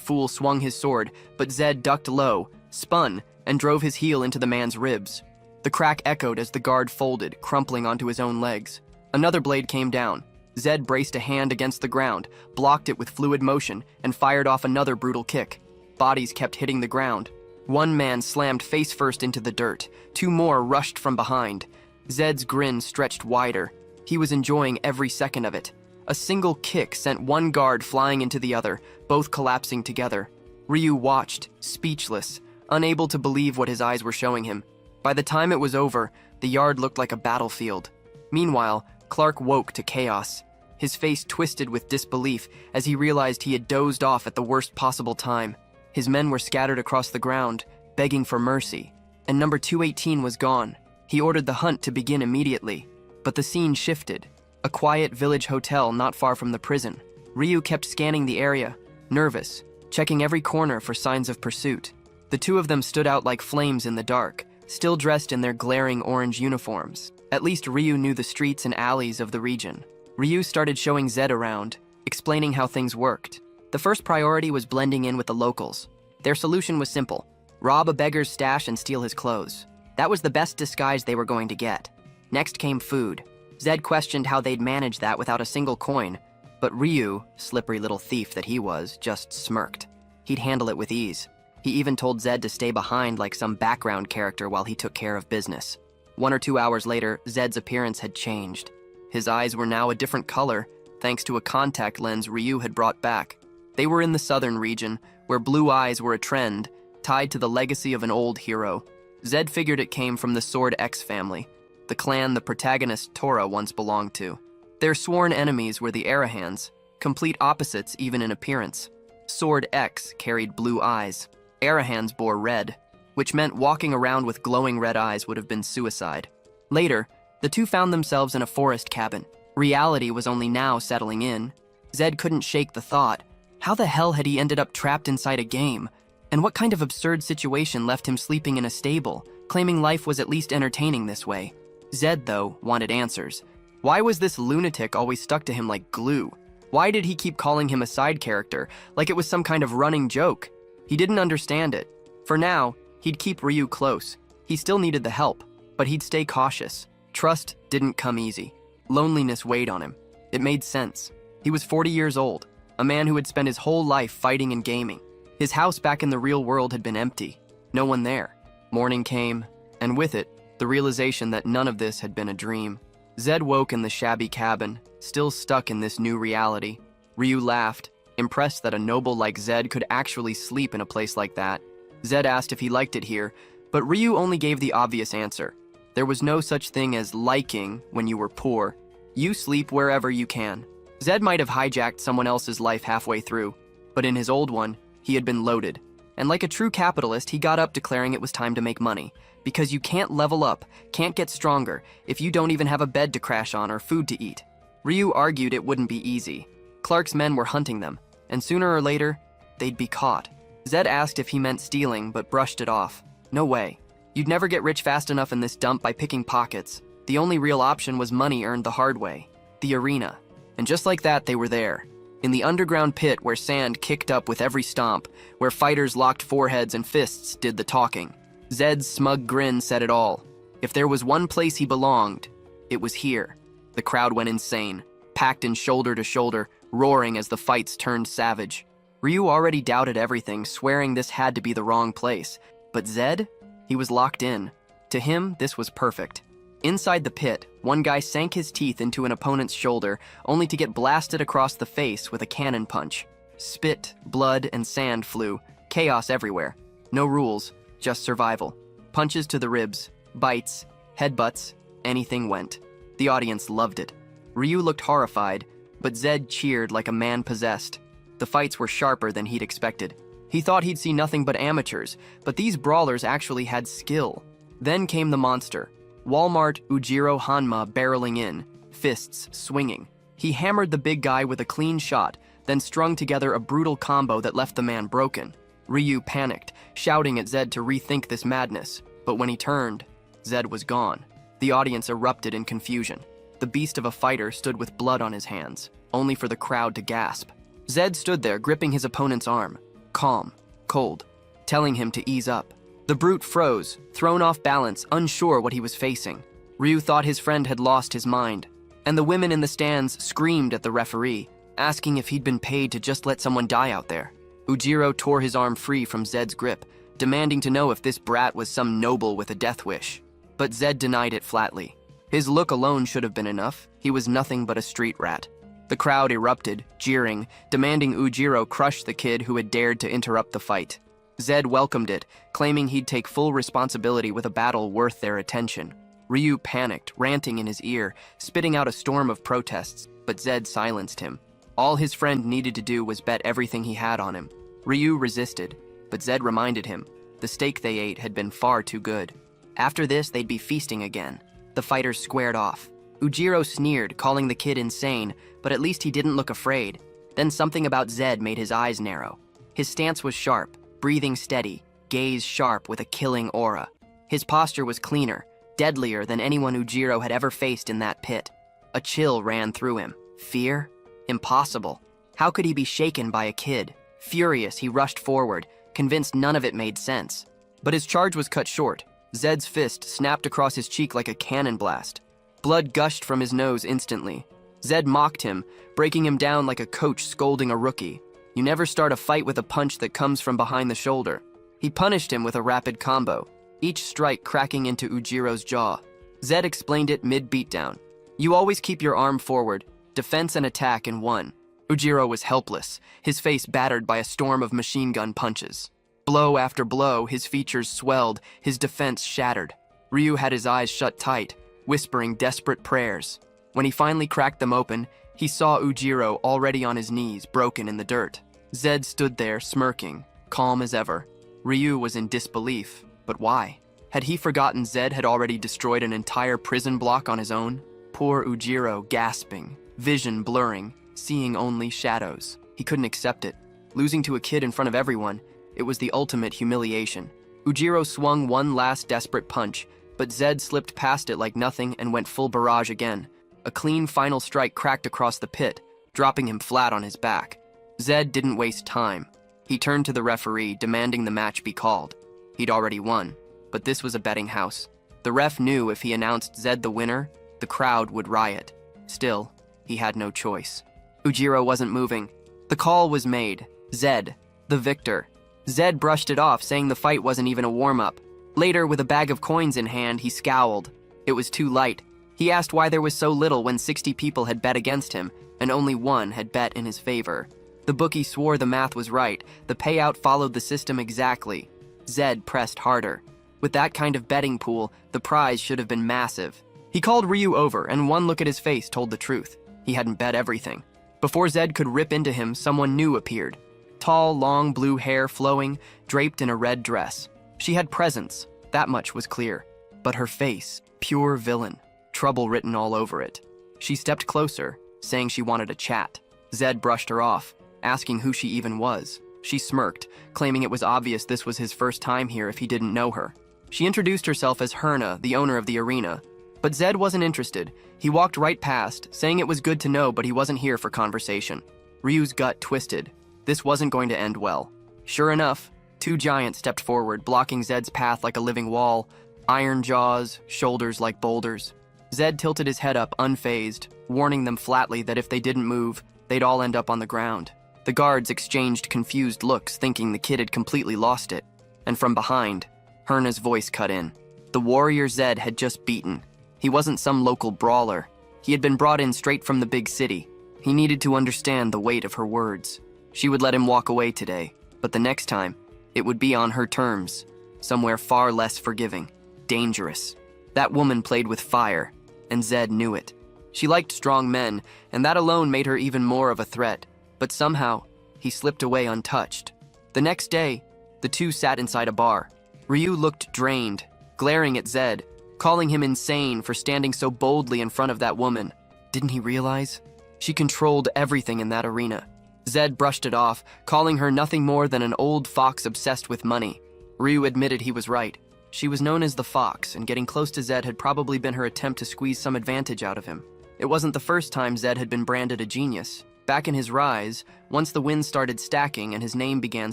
fool swung his sword, but Zed ducked low, spun, and drove his heel into the man's ribs. The crack echoed as the guard folded, crumpling onto his own legs. Another blade came down. Zed braced a hand against the ground, blocked it with fluid motion, and fired off another brutal kick. Bodies kept hitting the ground. One man slammed face first into the dirt. 2 more rushed from behind. Zed's grin stretched wider. He was enjoying every second of it. A single kick sent one guard flying into the other, both collapsing together. Ryu watched, speechless, unable to believe what his eyes were showing him. By the time it was over, the yard looked like a battlefield. Meanwhile, Clark woke to chaos. His face twisted with disbelief as he realized he had dozed off at the worst possible time. His men were scattered across the ground, begging for mercy, and number 218 was gone. He ordered the hunt to begin immediately, but the scene shifted. A quiet village hotel not far from the prison. Ryu kept scanning the area, nervous, checking every corner for signs of pursuit. The two of them stood out like flames in the dark, still dressed in their glaring orange uniforms. At least Ryu knew the streets and alleys of the region. Ryu started showing Zed around, explaining how things worked. The first priority was blending in with the locals. Their solution was simple: rob a beggar's stash and steal his clothes. That was the best disguise they were going to get. Next came food. Zed questioned how they'd manage that without a single coin, but Ryu, slippery little thief that he was, just smirked. He'd handle it with ease. He even told Zed to stay behind like some background character while he took care of business. 1 or 2 hours later, Zed's appearance had changed. His eyes were now a different color, thanks to a contact lens Ryu had brought back. They were in the southern region, where blue eyes were a trend, tied to the legacy of an old hero. Zed figured it came from the Sword X family, the clan the protagonist Tora once belonged to. Their sworn enemies were the Arahans, complete opposites even in appearance. Sword X carried blue eyes. Arahans bore red, which meant walking around with glowing red eyes would have been suicide. Later, the two found themselves in a forest cabin. Reality was only now settling in. Zed couldn't shake the thought: how the hell had he ended up trapped inside a game? And what kind of absurd situation left him sleeping in a stable, claiming life was at least entertaining this way? Zed, though, wanted answers. Why was this lunatic always stuck to him like glue? Why did he keep calling him a side character, like it was some kind of running joke? He didn't understand it. For now, he'd keep Ryu close. He still needed the help, but he'd stay cautious. Trust didn't come easy. Loneliness weighed on him. It made sense. He was 40 years old, a man who had spent his whole life fighting and gaming. His house back in the real world had been empty. No one there. Morning came, and with it, the realization that none of this had been a dream. Zed woke in the shabby cabin, still stuck in this new reality. Ryu laughed, impressed that a noble like Zed could actually sleep in a place like that. Zed asked if he liked it here, but Ryu only gave the obvious answer. There was no such thing as liking when you were poor. You sleep wherever you can. Zed might have hijacked someone else's life halfway through, but in his old one, he had been loaded. And like a true capitalist, he got up declaring it was time to make money. Because you can't level up, can't get stronger, if you don't even have a bed to crash on or food to eat. Ryu argued it wouldn't be easy. Clark's men were hunting them, and sooner or later, they'd be caught. Zed asked if he meant stealing, but brushed it off. No way. You'd never get rich fast enough in this dump by picking pockets. The only real option was money earned the hard way. The arena. And just like that, they were there. In the underground pit where sand kicked up with every stomp, where fighters locked foreheads and fists did the talking. Zed's smug grin said it all. If there was one place he belonged, it was here. The crowd went insane, packed in shoulder to shoulder, roaring as the fights turned savage. Ryu already doubted everything, swearing this had to be the wrong place. But Zed? He was locked in. To him, this was perfect. Inside the pit, one guy sank his teeth into an opponent's shoulder, only to get blasted across the face with a cannon punch. Spit, blood, and sand flew. Chaos everywhere. No rules, just survival. Punches to the ribs, bites, headbutts, anything went. The audience loved it. Ryu looked horrified, but Zed cheered like a man possessed. The fights were sharper than he'd expected. He thought he'd see nothing but amateurs, but these brawlers actually had skill. Then came the monster. Walmart Ujiro Hanma barreling in, fists swinging. He hammered the big guy with a clean shot, then strung together a brutal combo that left the man broken. Ryu panicked, shouting at Zed to rethink this madness, but when he turned, Zed was gone. The audience erupted in confusion. The beast of a fighter stood with blood on his hands, only for the crowd to gasp. Zed stood there gripping his opponent's arm, calm, cold, telling him to ease up. The brute froze, thrown off balance, unsure what he was facing. Ryu thought his friend had lost his mind, and the women in the stands screamed at the referee, asking if he'd been paid to just let someone die out there. Ujiro tore his arm free from Zed's grip, demanding to know if this brat was some noble with a death wish. But Zed denied it flatly. His look alone should have been enough. He was nothing but a street rat. The crowd erupted, jeering, demanding Ujiro crush the kid who had dared to interrupt the fight. Zed welcomed it, claiming he'd take full responsibility with a battle worth their attention. Ryu panicked, ranting in his ear, spitting out a storm of protests, but Zed silenced him. All his friend needed to do was bet everything he had on him. Ryu resisted, but Zed reminded him the steak they ate had been far too good. After this, they'd be feasting again. The fighters squared off. Ujiro sneered, calling the kid insane, but at least he didn't look afraid. Then something about Zed made his eyes narrow. His stance was sharp, breathing steady, gaze sharp with a killing aura. His posture was cleaner, deadlier than anyone Ujiro had ever faced in that pit. A chill ran through him. Fear? Impossible. How could he be shaken by a kid? Furious, he rushed forward, convinced none of it made sense. But his charge was cut short. Zed's fist snapped across his cheek like a cannon blast. Blood gushed from his nose instantly. Zed mocked him, breaking him down like a coach scolding a rookie. You never start a fight with a punch that comes from behind the shoulder. He punished him with a rapid combo, each strike cracking into Ujiro's jaw. Zed explained it mid-beatdown. You always keep your arm forward, defense and attack in one. Ujiro was helpless, his face battered by a storm of machine gun punches. Blow after blow, his features swelled, his defense shattered. Ryu had his eyes shut tight, whispering desperate prayers. When he finally cracked them open, he saw Ujiro already on his knees, broken in the dirt. Zed stood there, smirking, calm as ever. Ryu was in disbelief, but why? Had he forgotten Zed had already destroyed an entire prison block on his own? Poor Ujiro gasping, vision blurring, seeing only shadows. He couldn't accept it. Losing to a kid in front of everyone, it was the ultimate humiliation. Ujiro swung one last desperate punch, but Zed slipped past it like nothing and went full barrage again. A clean final strike cracked across the pit, dropping him flat on his back. Zed didn't waste time. He turned to the referee, demanding the match be called. He'd already won, but this was a betting house. The ref knew if he announced Zed the winner, the crowd would riot. Still, he had no choice. Ujiro wasn't moving. The call was made. Zed, the victor. Zed brushed it off, saying the fight wasn't even a warm-up. Later, with a bag of coins in hand, he scowled. It was too light. He asked why there was so little when 60 people had bet against him, and only one had bet in his favor. The bookie swore the math was right. The payout followed the system exactly. Zed pressed harder. With that kind of betting pool, the prize should have been massive. He called Ryu over, and one look at his face told the truth. He hadn't bet everything. Before Zed could rip into him, someone new appeared. Tall, long blue hair flowing, draped in a red dress. She had presence, that much was clear. But her face, pure villain, trouble written all over it. She stepped closer, saying she wanted a chat. Zed brushed her off, asking who she even was. She smirked, claiming it was obvious this was his first time here if he didn't know her. She introduced herself as Herna, the owner of the arena. But Zed wasn't interested. He walked right past, saying it was good to know but he wasn't here for conversation. Ryu's gut twisted. This wasn't going to end well. Sure enough, two giants stepped forward, blocking Zed's path like a living wall, iron jaws, shoulders like boulders. Zed tilted his head up, unfazed, warning them flatly that if they didn't move, they'd all end up on the ground. The guards exchanged confused looks, thinking the kid had completely lost it. And from behind, Herna's voice cut in. The warrior Zed had just beaten. He wasn't some local brawler. He had been brought in straight from the big city. He needed to understand the weight of her words. She would let him walk away today, but the next time, it would be on her terms, somewhere far less forgiving, dangerous. That woman played with fire, and Zed knew it. She liked strong men, and that alone made her even more of a threat. But somehow, he slipped away untouched. The next day, the two sat inside a bar. Ryu looked drained, glaring at Zed, calling him insane for standing so boldly in front of that woman. Didn't he realize? She controlled everything in that arena. Zed brushed it off, calling her nothing more than an old fox obsessed with money. Ryu admitted he was right. She was known as the Fox, and getting close to Zed had probably been her attempt to squeeze some advantage out of him. It wasn't the first time Zed had been branded a genius. Back in his rise, once the wins started stacking and his name began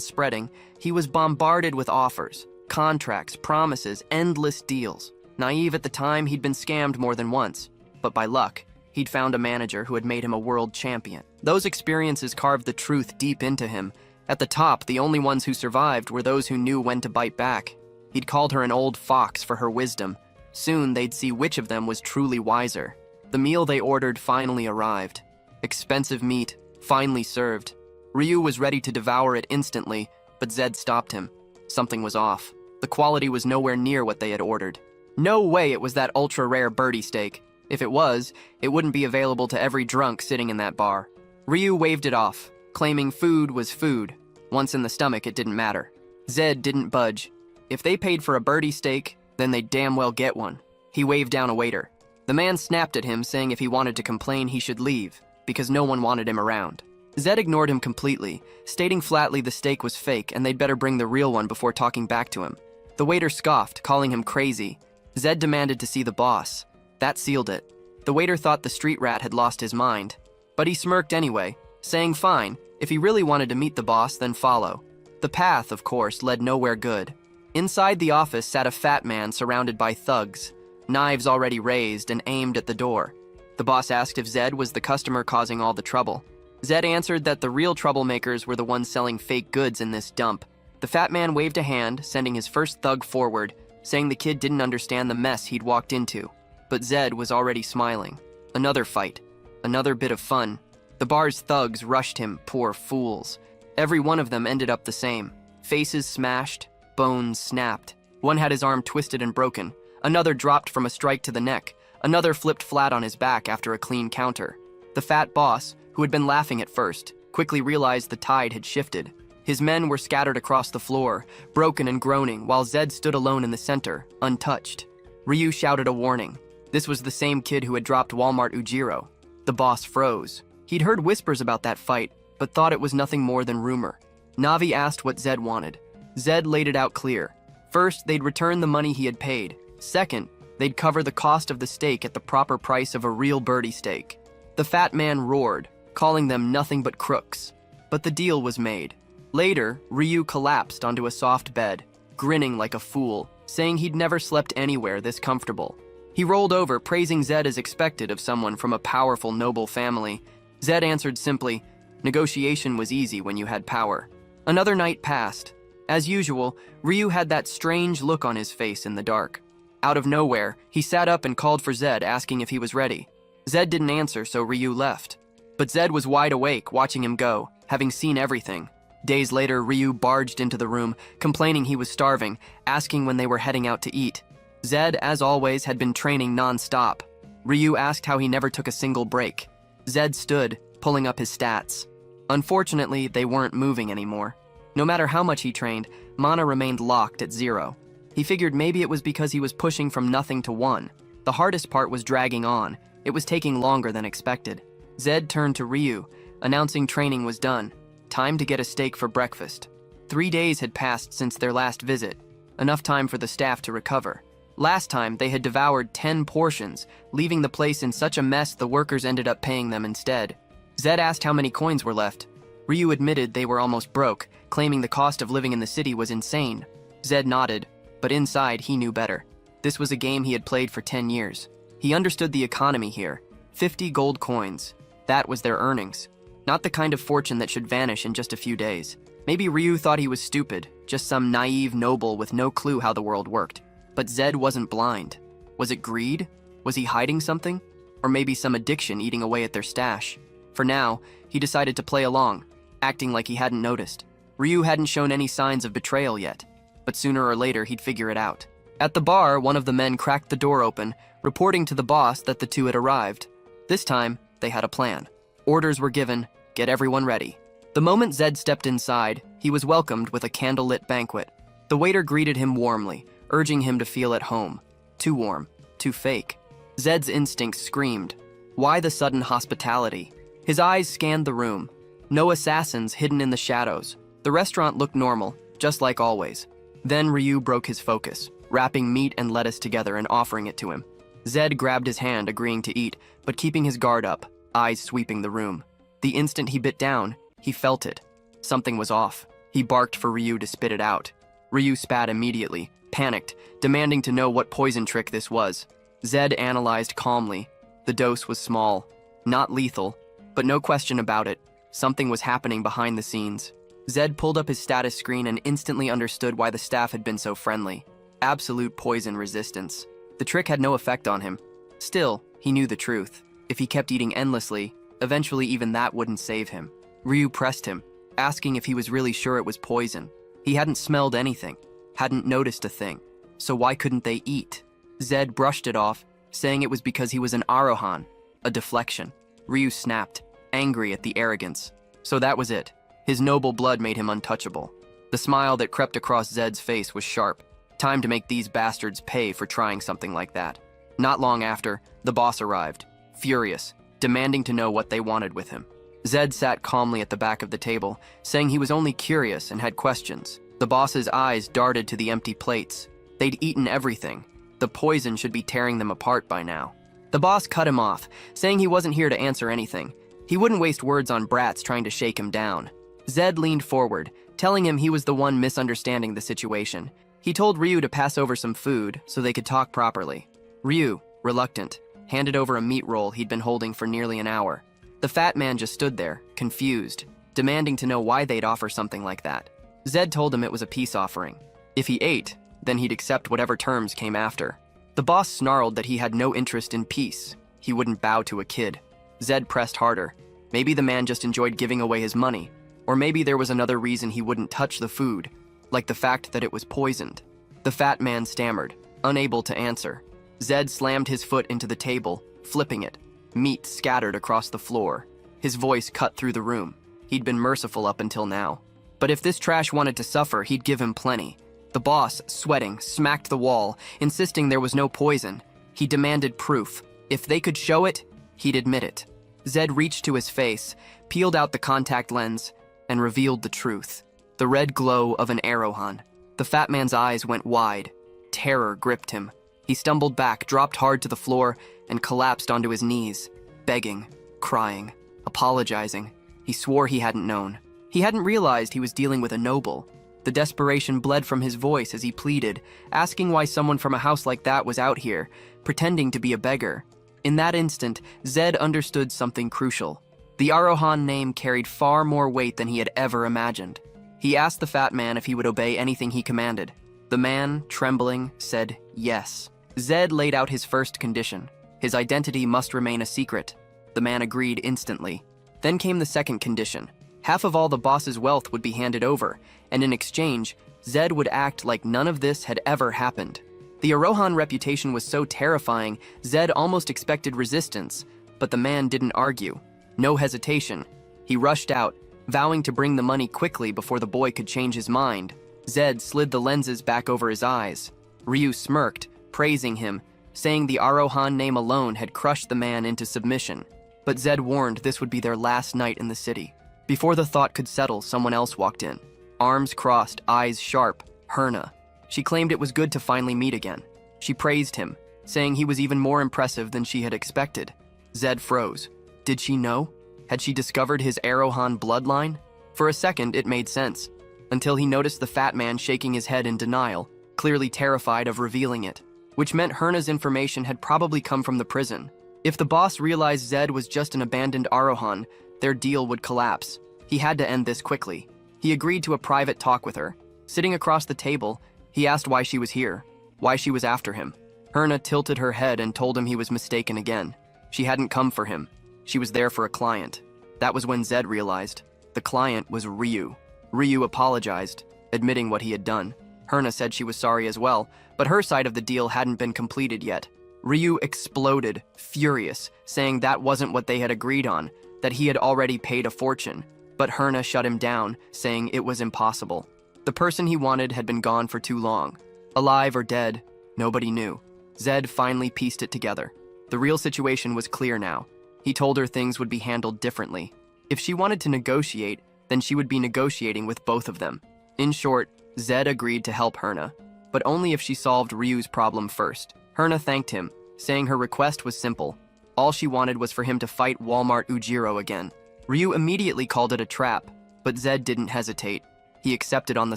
spreading, he was bombarded with offers, contracts, promises, endless deals. Naive at the time, he'd been scammed more than once. But by luck, he'd found a manager who had made him a world champion. Those experiences carved the truth deep into him. At the top, the only ones who survived were those who knew when to bite back. He'd called her an old fox for her wisdom. Soon, they'd see which of them was truly wiser. The meal they ordered finally arrived. Expensive meat, finely served. Ryu was ready to devour it instantly, but Zed stopped him. Something was off. The quality was nowhere near what they had ordered. No way it was that ultra-rare birdie steak. If it was, it wouldn't be available to every drunk sitting in that bar. Ryu waved it off, claiming food was food. Once in the stomach, it didn't matter. Zed didn't budge. If they paid for a birdie steak, then they'd damn well get one. He waved down a waiter. The man snapped at him, saying if he wanted to complain, he should leave, because no one wanted him around. Zed ignored him completely, stating flatly the steak was fake and they'd better bring the real one before talking back to him. The waiter scoffed, calling him crazy. Zed demanded to see the boss. That sealed it. The waiter thought the street rat had lost his mind, but he smirked anyway, saying fine, if he really wanted to meet the boss, then follow. The path, of course, led nowhere good. Inside the office sat a fat man surrounded by thugs, knives already raised and aimed at the door. The boss asked if Zed was the customer causing all the trouble. Zed answered that the real troublemakers were the ones selling fake goods in this dump. The fat man waved a hand, sending his first thug forward, saying the kid didn't understand the mess he'd walked into. But Zed was already smiling. Another fight. Another bit of fun. The bar's thugs rushed him, poor fools. Every one of them ended up the same. Faces smashed, bones snapped. One had his arm twisted and broken. Another dropped from a strike to the neck. Another flipped flat on his back after a clean counter. The fat boss, who had been laughing at first, quickly realized the tide had shifted. His men were scattered across the floor, broken and groaning, while Zed stood alone in the center, untouched. Ryu shouted a warning. This was the same kid who had dropped Walmart Ujiro. The boss froze. He'd heard whispers about that fight, but thought it was nothing more than rumor. Navi asked what Zed wanted. Zed laid it out clear. First, they'd return the money he had paid. Second, they'd cover the cost of the steak at the proper price of a real birdie steak. The fat man roared, calling them nothing but crooks. But the deal was made. Later, Ryu collapsed onto a soft bed, grinning like a fool, saying he'd never slept anywhere this comfortable. He rolled over, praising Zed as expected of someone from a powerful, noble family. Zed answered simply, negotiation was easy when you had power. Another night passed. As usual, Ryu had that strange look on his face in the dark. Out of nowhere, he sat up and called for Zed, asking if he was ready. Zed didn't answer, so Ryu left. But Zed was wide awake, watching him go, having seen everything. Days later, Ryu barged into the room, complaining he was starving, asking when they were heading out to eat. Zed, as always, had been training non-stop. Ryu asked how he never took a single break. Zed stood, pulling up his stats. Unfortunately, they weren't moving anymore. No matter how much he trained, mana remained locked at 0. He figured maybe it was because he was pushing from nothing to 1. The hardest part was dragging on. It was taking longer than expected. Zed turned to Ryu, announcing training was done. Time to get a steak for breakfast. 3 days had passed since their last visit, enough time for the staff to recover. Last time, they had devoured 10 portions, leaving the place in such a mess the workers ended up paying them instead. Zed asked how many coins were left. Ryu admitted they were almost broke, claiming the cost of living in the city was insane. Zed nodded, but inside he knew better. This was a game he had played for 10 years. He understood the economy here. 50 gold coins. That was their earnings. Not the kind of fortune that should vanish in just a few days. Maybe Ryu thought he was stupid, just some naive noble with no clue how the world worked. But Zed wasn't blind. Was it greed? Was he hiding something? Or maybe some addiction eating away at their stash? For now, he decided to play along, acting like he hadn't noticed. Ryu hadn't shown any signs of betrayal yet, but sooner or later he'd figure it out. At the bar, one of the men cracked the door open, reporting to the boss that the two had arrived. This time, they had a plan. Orders were given, get everyone ready. The moment Zed stepped inside, he was welcomed with a candlelit banquet. The waiter greeted him warmly, urging him to feel at home. Too warm, too fake. Zed's instincts screamed. Why the sudden hospitality? His eyes scanned the room. No assassins hidden in the shadows. The restaurant looked normal, just like always. Then Ryu broke his focus, wrapping meat and lettuce together and offering it to him. Zed grabbed his hand, agreeing to eat, but keeping his guard up, eyes sweeping the room. The instant he bit down, he felt it. Something was off. He barked for Ryu to spit it out. Ryu spat immediately, panicked, demanding to know what poison trick this was. Zed analyzed calmly. The dose was small, not lethal, but no question about it. Something was happening behind the scenes. Zed pulled up his status screen and instantly understood why the staff had been so friendly. Absolute poison resistance. The trick had no effect on him. Still, he knew the truth. If he kept eating endlessly, eventually even that wouldn't save him. Ryu pressed him, asking if he was really sure it was poison. He hadn't smelled anything, hadn't noticed a thing. So why couldn't they eat? Zed brushed it off, saying it was because he was an Arohan, a deflection. Ryu snapped, angry at the arrogance. So that was it. His noble blood made him untouchable. The smile that crept across Zed's face was sharp. Time to make these bastards pay for trying something like that. Not long after, the boss arrived, furious, demanding to know what they wanted with him. Zed sat calmly at the back of the table, saying he was only curious and had questions. The boss's eyes darted to the empty plates. They'd eaten everything. The poison should be tearing them apart by now. The boss cut him off, saying he wasn't here to answer anything. He wouldn't waste words on brats trying to shake him down. Zed leaned forward, telling him he was the one misunderstanding the situation. He told Ryu to pass over some food so they could talk properly. Ryu, reluctant, handed over a meat roll he'd been holding for nearly an hour. The fat man just stood there, confused, demanding to know why they'd offer something like that. Zed told him it was a peace offering. If he ate, then he'd accept whatever terms came after. The boss snarled that he had no interest in peace. He wouldn't bow to a kid. Zed pressed harder. Maybe the man just enjoyed giving away his money, or maybe there was another reason he wouldn't touch the food, like the fact that it was poisoned. The fat man stammered, unable to answer. Zed slammed his foot into the table, flipping it. Meat scattered across the floor. His voice cut through the room. He'd been merciful up until now. But if this trash wanted to suffer, he'd give him plenty. The boss, sweating, smacked the wall, insisting there was no poison. He demanded proof. If they could show it, he'd admit it. Zed reached to his face, peeled out the contact lens, and revealed the truth. The red glow of an Arohan. The fat man's eyes went wide. Terror gripped him. He stumbled back, dropped hard to the floor, and collapsed onto his knees, begging, crying, apologizing. He swore he hadn't known. He hadn't realized he was dealing with a noble. The desperation bled from his voice as he pleaded, asking why someone from a house like that was out here, pretending to be a beggar. In that instant, Zed understood something crucial. The Arohan name carried far more weight than he had ever imagined. He asked the fat man if he would obey anything he commanded. The man, trembling, said yes. Zed laid out his first condition. His identity must remain a secret. The man agreed instantly. Then came the second condition. Half of all the boss's wealth would be handed over, and in exchange, Zed would act like none of this had ever happened. The Arohan reputation was so terrifying, Zed almost expected resistance, but the man didn't argue. No hesitation. He rushed out, vowing to bring the money quickly before the boy could change his mind. Zed slid the lenses back over his eyes. Ryu smirked, praising him, saying the Arohan name alone had crushed the man into submission. But Zed warned this would be their last night in the city. Before the thought could settle, someone else walked in. Arms crossed, eyes sharp, Herna. She claimed it was good to finally meet again. She praised him, saying he was even more impressive than she had expected. Zed froze. Did she know? Had she discovered his Arohan bloodline? For a second, it made sense, until he noticed the fat man shaking his head in denial, clearly terrified of revealing it, which meant Herna's information had probably come from the prison. If the boss realized Zed was just an abandoned Arohan, their deal would collapse. He had to end this quickly. He agreed to a private talk with her. Sitting across the table, he asked why she was here, why she was after him. Herna tilted her head and told him he was mistaken again. She hadn't come for him. She was there for a client. That was when Zed realized. The client was Ryu. Ryu apologized, admitting what he had done. Herna said she was sorry as well, but her side of the deal hadn't been completed yet. Ryu exploded, furious, saying that wasn't what they had agreed on, that he had already paid a fortune. But Herna shut him down, saying it was impossible. The person he wanted had been gone for too long. Alive or dead, nobody knew. Zed finally pieced it together. The real situation was clear now. He told her things would be handled differently. If she wanted to negotiate, then she would be negotiating with both of them. In short, Zed agreed to help Herna, but only if she solved Ryu's problem first. Herna thanked him, saying her request was simple. All she wanted was for him to fight Walmart Ujiro again. Ryu immediately called it a trap, but Zed didn't hesitate. He accepted on the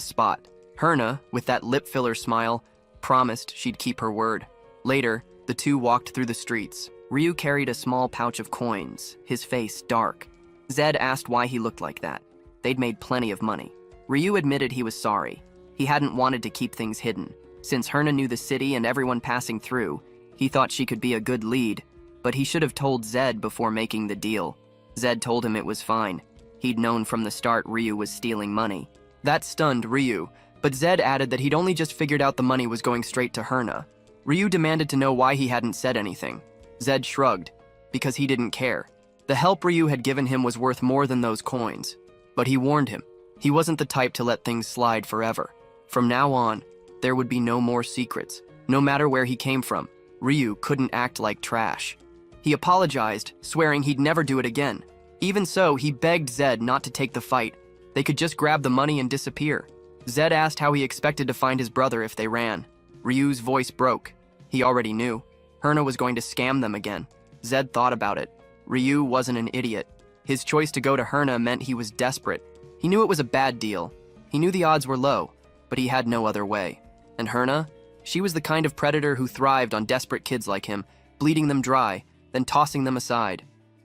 spot. Herna, with that lip-filler smile, promised she'd keep her word. Later, the two walked through the streets. Ryu carried a small pouch of coins, his face dark. Zed asked why he looked like that. They'd made plenty of money. Ryu admitted he was sorry. He hadn't wanted to keep things hidden. Since Herna knew the city and everyone passing through, he thought she could be a good lead, but he should have told Zed before making the deal. Zed told him it was fine. He'd known from the start Ryu was stealing money. That stunned Ryu, but Zed added that he'd only just figured out the money was going straight to Herna. Ryu demanded to know why he hadn't said anything. Zed shrugged, because he didn't care. The help Ryu had given him was worth more than those coins. But he warned him, he wasn't the type to let things slide forever. From now on, there would be no more secrets. No matter where he came from, Ryu couldn't act like trash. He apologized, swearing he'd never do it again. Even so, he begged Zed not to take the fight. They could just grab the money and disappear. Zed asked how he expected to find his brother if they ran. Ryu's voice broke. He already knew. Herna was going to scam them again. Zed thought about it. Ryu wasn't an idiot. His choice to go to Herna meant he was desperate. He knew it was a bad deal. He knew the odds were low, but he had no other way. And Herna? She was the kind of predator who thrived on desperate kids like him, bleeding them dry, then tossing them aside.